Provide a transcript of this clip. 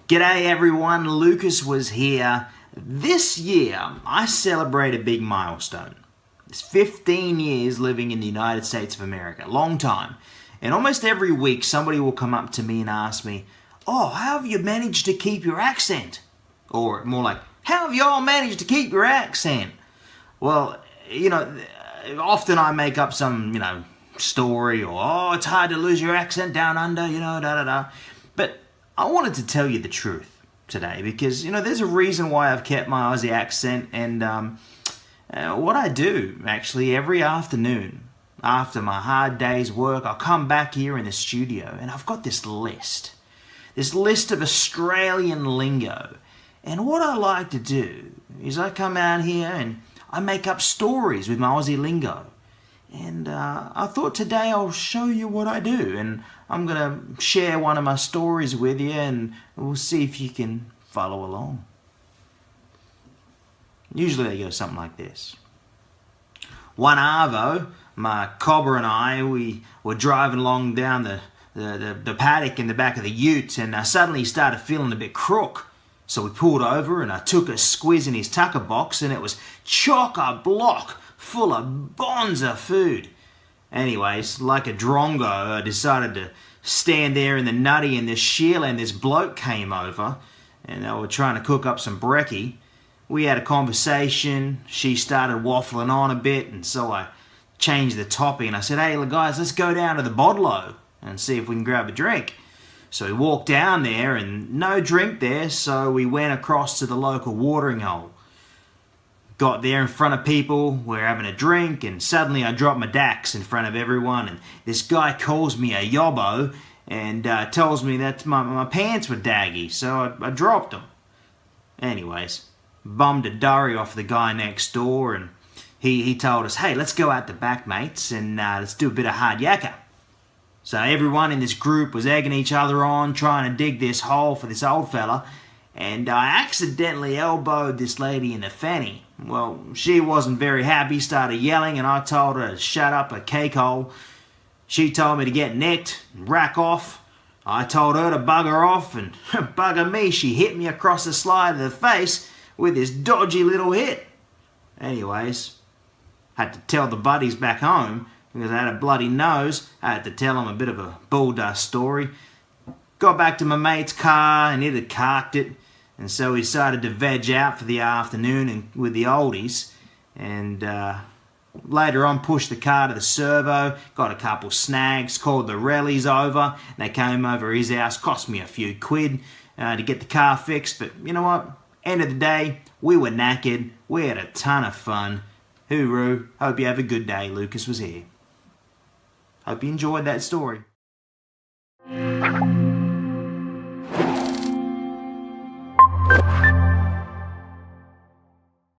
G'day everyone, Lucas was here. This year, I celebrate a big milestone. It's 15 years living in the United States of America, long time. And almost every week, somebody will come up to me and ask me, "Oh, how have you managed to keep your accent?" Or more like, "How have y'all managed to keep your accent?" Well, often I make up some, story or, "Oh, it's hard to lose your accent down under, da-da-da." But I wanted to tell you the truth today because, there's a reason why I've kept my Aussie accent, and what I do actually every afternoon after my hard day's work, I'll come back here in the studio and I've got this list of Australian lingo. And what I like to do is I come out here and I make up stories with my Aussie lingo. And I thought today I'll show you what I do, and I'm going to share one of my stories with you, and we'll see if you can follow along. Usually they go something like this. One arvo, my cobber and I, we were driving along down the paddock in the back of the ute, and I suddenly started feeling a bit crook. So we pulled over and I took a squiz in his tucker box, and it was chock-a-block full of bonza food. Anyways, like a drongo, I decided to stand there in the nutty in this shearland, and this bloke came over and they were trying to cook up some brekkie. We had a conversation, she started waffling on a bit, and so I changed the topic and I said, "Hey guys, let's go down to the Bodlo and see if we can grab a drink." So we walked down there and no drink there, so we went across to the local watering hole. Got there in front of people, we're having a drink, and suddenly I dropped my Dax in front of everyone, and this guy calls me a yobbo and tells me that my pants were daggy, so I dropped them. Anyways, bummed a durry off the guy next door, and he told us, "Hey, let's go out the back, mates, and let's do a bit of hard yakka." So everyone in this group was egging each other on, trying to dig this hole for this old fella, and I accidentally elbowed this lady in the fanny. Well, she wasn't very happy, started yelling, and I told her to shut up, a cake hole. She told me to get nicked and rack off. I told her to bugger off, and bugger me, she hit me across the slide of the face with this dodgy little hit. Anyways, had to tell the buddies back home because I had a bloody nose. I had to tell them a bit of a bulldust story. Got back to my mate's car and it had carked it, and so we decided to veg out for the afternoon and with the oldies, and later on pushed the car to the servo, got a couple snags, called the Rellies over, and they came over his house, cost me a few quid to get the car fixed, but you know what? End of the day, we were knackered, we had a ton of fun. Hooroo, hope you have a good day. Lucas was here. Hope you enjoyed that story.